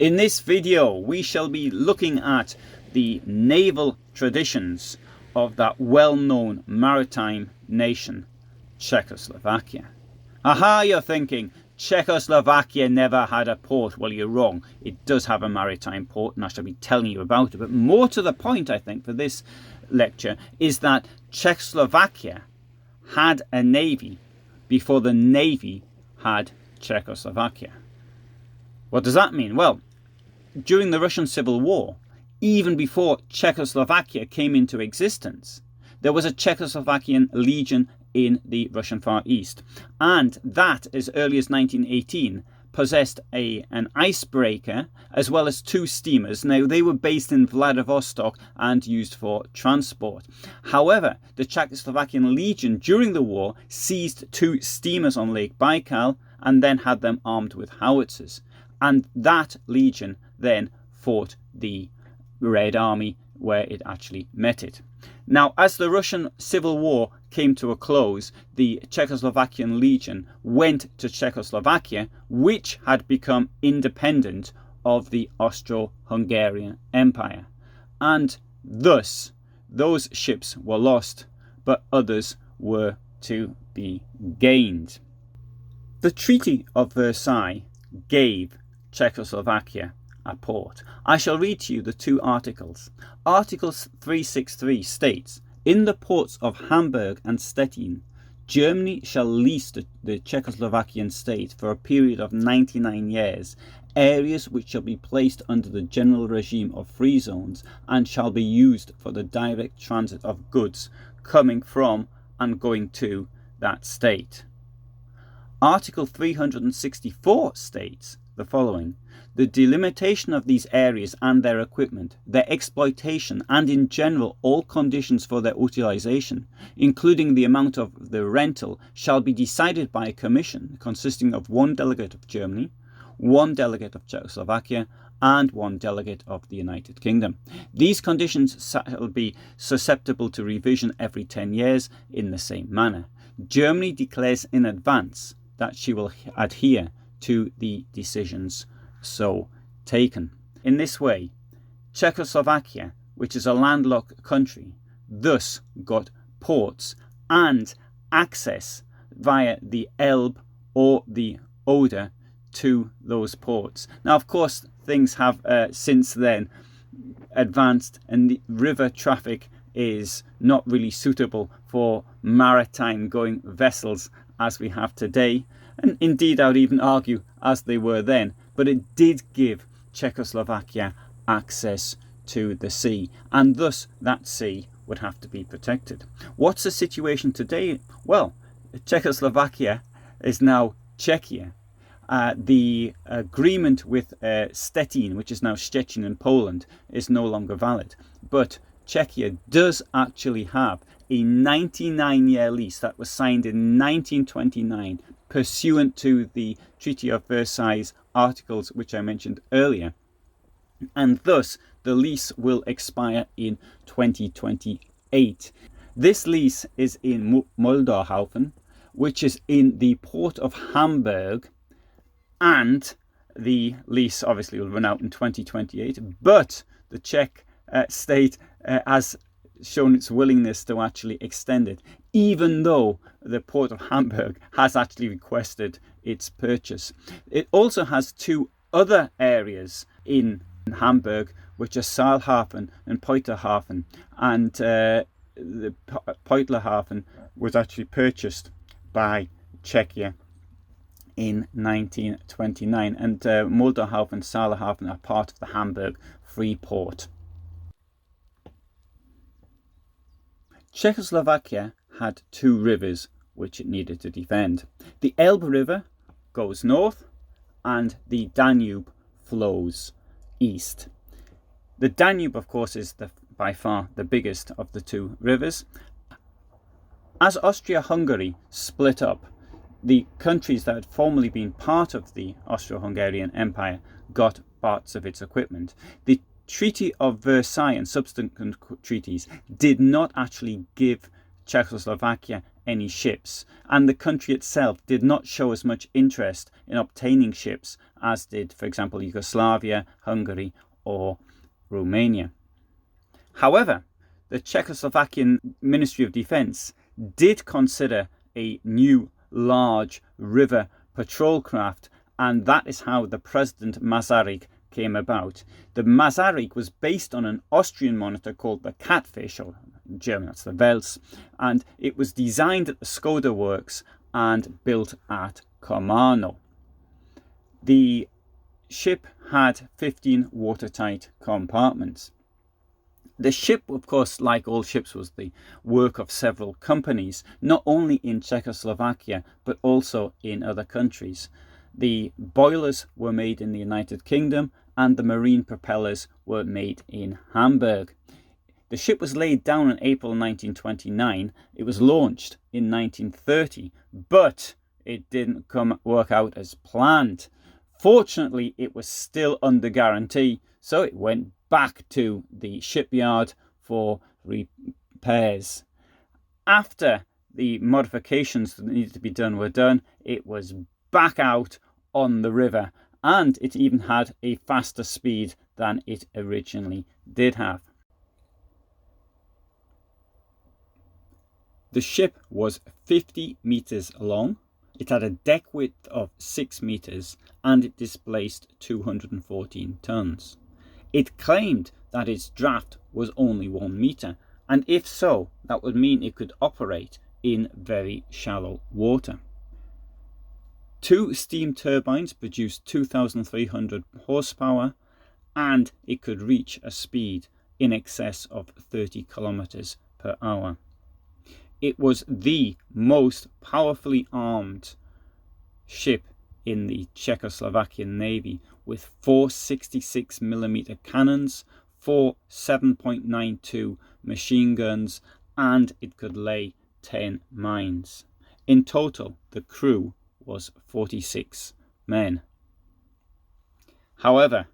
In this video, we shall be looking at the naval traditions of that well-known maritime nation, Czechoslovakia. Aha, you're thinking, Czechoslovakia never had a port. Well, you're wrong. It does have a maritime port, and I shall be telling you about it. But more to the point, I think, for this lecture, is that Czechoslovakia had a navy before the navy had Czechoslovakia. What does that mean? Well, during the Russian Civil War, even before Czechoslovakia came into existence, there was a Czechoslovakian legion in the Russian Far East. And that, as early as 1918, possessed an icebreaker as well as 2 steamers. Now, they were based in Vladivostok and used for transport. However, the Czechoslovakian Legion during the war seized 2 steamers on Lake Baikal and then had them armed with howitzers. And that legion then fought the Red Army where it actually met it. Now, as the Russian Civil War came to a close, the Czechoslovakian Legion went to Czechoslovakia, which had become independent of the Austro Hungarian Empire. And thus, those ships were lost, but others were to be gained. The Treaty of Versailles gave Czechoslovakia a port. I shall read to you the 2 articles. Article 363 states, in the ports of Hamburg and Stettin, Germany shall lease the Czechoslovakian state for a period of 99 years, areas which shall be placed under the general regime of free zones and shall be used for the direct transit of goods coming from and going to that state. Article 364 states the following, the delimitation of these areas and their equipment, their exploitation, and in general all conditions for their utilization, including the amount of the rental, shall be decided by a commission consisting of 1 delegate of Germany, 1 delegate of Czechoslovakia, and 1 delegate of the United Kingdom. These conditions shall be susceptible to revision every 10 years in the same manner. Germany declares in advance that she will adhere to the decisions so taken. In this way, Czechoslovakia, which is a landlocked country, thus got ports and access via the Elbe or the Oder to those ports. Now, of course, things have since then advanced, and the river traffic is not really suitable for maritime going vessels as we have today. And indeed, I would even argue as they were then, but it did give Czechoslovakia access to the sea, and thus that sea would have to be protected. What's the situation today? Well, Czechoslovakia is now Czechia. The agreement with Stettin, which is now Szczecin in Poland, is no longer valid. But Czechia does actually have a 99-year lease that was signed in 1929, pursuant to the Treaty of Versailles articles which I mentioned earlier, and thus the lease will expire in 2028. This lease is in Mulderhaven, which is in the port of Hamburg, and the lease obviously will run out in 2028, but the Czech state has shown its willingness to actually extend it, even though the port of Hamburg has actually requested its purchase. It also has 2 other areas in Hamburg, which are Saalhafen and Peuterhafen, and the Peuterhafen was actually purchased by Czechia in 1929, and Mulderhaven and Saalhafen are part of the Hamburg Free Port. Czechoslovakia had 2 rivers which it needed to defend. The Elbe River goes north and the Danube flows east. The Danube, of course, is by far the biggest of the 2 rivers. As Austro Hungary split up, the countries that had formerly been part of the Austro Hungarian Empire got parts of its equipment. The Treaty of Versailles and subsequent treaties did not actually give Czechoslovakia any ships, and the country itself did not show as much interest in obtaining ships as did, for example, Yugoslavia, Hungary, or Romania. However, the Czechoslovakian Ministry of Defence did consider a new large river patrol craft, and that is how the President Masaryk came about. The Masaryk was based on an Austrian monitor called the Catfish, or in German that's the Wels, and it was designed at the Skoda works and built at Komárno. The ship had 15 watertight compartments. The ship, of course, like all ships, was the work of several companies, not only in Czechoslovakia, but also in other countries. The boilers were made in the United Kingdom, and the marine propellers were made in Hamburg. The ship was laid down in April 1929. It was launched in 1930, but it didn't work out as planned. Fortunately, it was still under guarantee, so it went back to the shipyard for repairs. After the modifications that needed to be done were done, it was back out on the river, and it even had a faster speed than it originally did have. The ship was 50 meters long. It had a deck width of 6 meters, and it displaced 214 tons. It claimed that its draft was only 1 meter, and if so, that would mean it could operate in very shallow water. 2 steam turbines produced 2,300 horsepower, and it could reach a speed in excess of 30 kilometers per hour. It was the most powerfully armed ship in the Czechoslovakian Navy, with 4 66mm cannons, 4 7.92 machine guns, and it could lay 10 mines. In total, the crew was 46 men. However,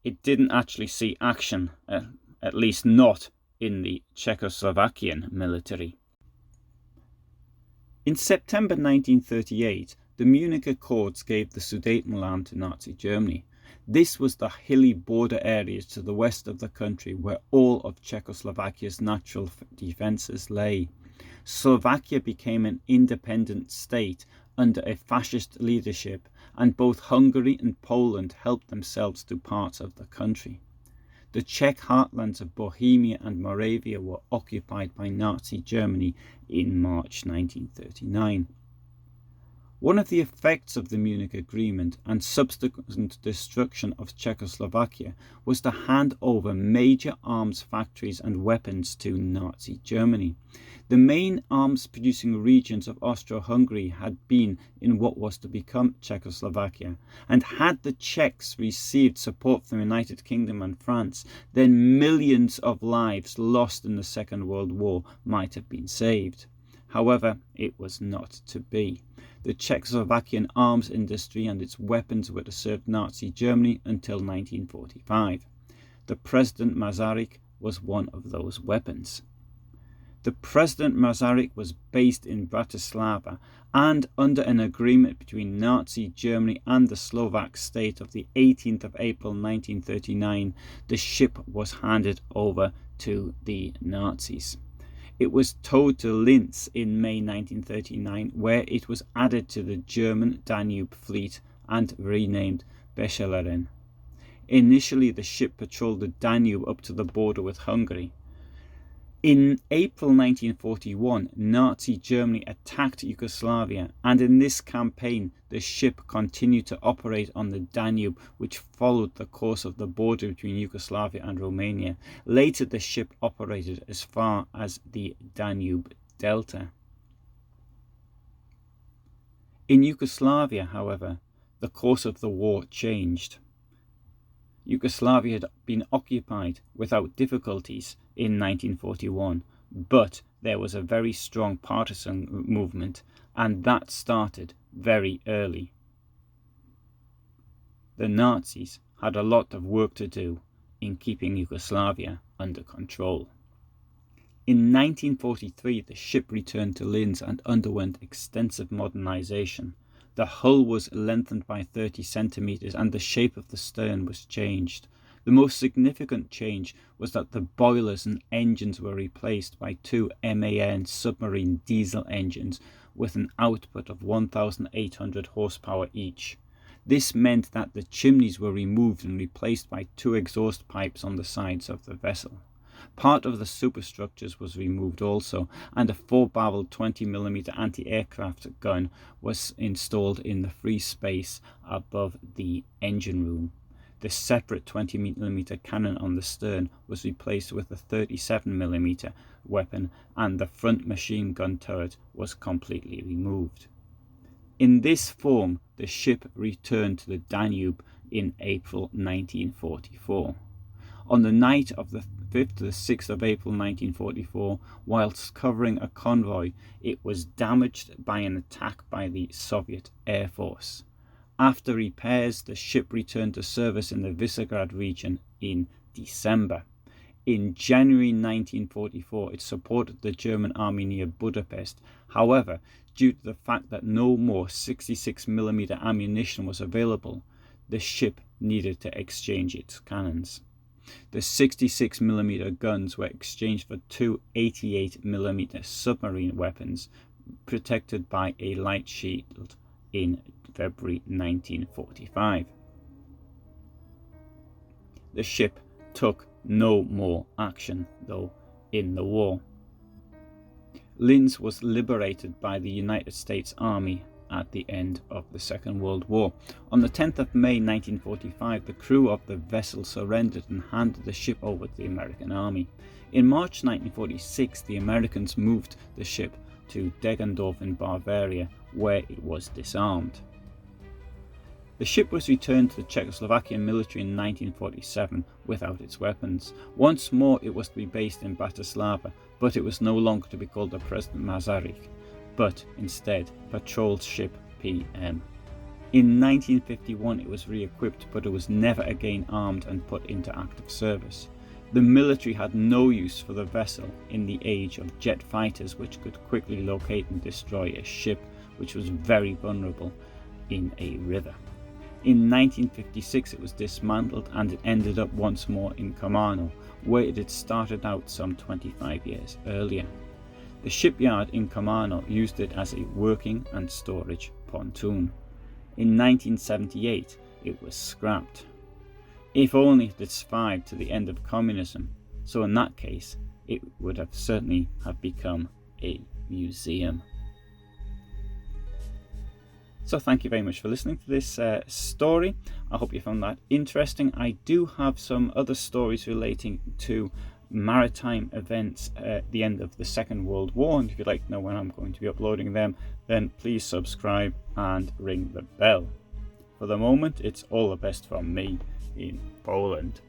it didn't actually see action, at least not in the Czechoslovakian military. In September 1938, the Munich Accords gave the Sudetenland to Nazi Germany. This was the hilly border areas to the west of the country where all of Czechoslovakia's natural defences lay. Slovakia became an independent state under a fascist leadership, and both Hungary and Poland helped themselves to parts of the country. The Czech heartlands of Bohemia and Moravia were occupied by Nazi Germany in March 1939. One of the effects of the Munich Agreement and subsequent destruction of Czechoslovakia was to hand over major arms factories and weapons to Nazi Germany. The main arms-producing regions of Austro Hungary had been in what was to become Czechoslovakia, and had the Czechs received support from the United Kingdom and France, then millions of lives lost in the Second World War might have been saved. However, it was not to be. The Czechoslovakian arms industry and its weapons were to serve Nazi Germany until 1945. The President Masaryk was one of those weapons. The President Masaryk was based in Bratislava, and under an agreement between Nazi Germany and the Slovak state of the 18th of April 1939, the ship was handed over to the Nazis. It was towed to Linz in May 1939, where it was added to the German Danube fleet and renamed Beschlerin. Initially, the ship patrolled the Danube up to the border with Hungary. In April 1941, Nazi Germany attacked Yugoslavia, and in this campaign the ship continued to operate on the Danube, which followed the course of the border between Yugoslavia and Romania. Later the ship operated as far as the Danube Delta. In Yugoslavia, however, the course of the war changed. Yugoslavia had been occupied without difficulties in 1941, but there was a very strong partisan movement, and that started very early. The Nazis had a lot of work to do in keeping Yugoslavia under control. In 1943, the ship returned to Linz and underwent extensive modernisation. The hull was lengthened by 30 centimetres and the shape of the stern was changed. The most significant change was that the boilers and engines were replaced by two MAN submarine diesel engines with an output of 1,800 horsepower each. This meant that the chimneys were removed and replaced by two exhaust pipes on the sides of the vessel. Part of the superstructures was removed also, and a 4-barrel 20mm anti-aircraft gun was installed in the free space above the engine room. The separate 20mm cannon on the stern was replaced with a 37mm weapon, and the front machine gun turret was completely removed. In this form, the ship returned to the Danube in April 1944. On the night of the 5th to the 6th of April 1944, whilst covering a convoy, it was damaged by an attack by the Soviet Air Force. After repairs, the ship returned to service in the Visegrad region in December. In January 1944, it supported the German army near Budapest. However, due to the fact that no more 66mm ammunition was available, the ship needed to exchange its cannons. The 66mm guns were exchanged for two 88mm submarine weapons, protected by a light shield in February 1945. The ship took no more action, though, in the war. Linz was liberated by the United States Army at the end of the Second World War. On the 10th of May 1945, the crew of the vessel surrendered and handed the ship over to the American Army. In March 1946, the Americans moved the ship to Deggendorf in Bavaria, where it was disarmed. The ship was returned to the Czechoslovakian military in 1947 without its weapons. Once more it was to be based in Bratislava, but it was no longer to be called the President Masaryk, but instead Patrol Ship PM. In 1951 it was re-equipped, but it was never again armed and put into active service. The military had no use for the vessel in the age of jet fighters, which could quickly locate and destroy a ship which was very vulnerable in a river. In 1956 it was dismantled and it ended up once more in Komárno, where it had started out some 25 years earlier. The shipyard in Komárno used it as a working and storage pontoon. In 1978 it was scrapped. If only it had survived to the end of communism, so in that case it would have certainly have become a museum. So thank you very much for listening to this story. I hope you found that interesting. I do have some other stories relating to maritime events at the end of the Second World War, and if you'd like to know when I'm going to be uploading them, then please subscribe and ring the bell. For the moment, it's all the best from me in Poland.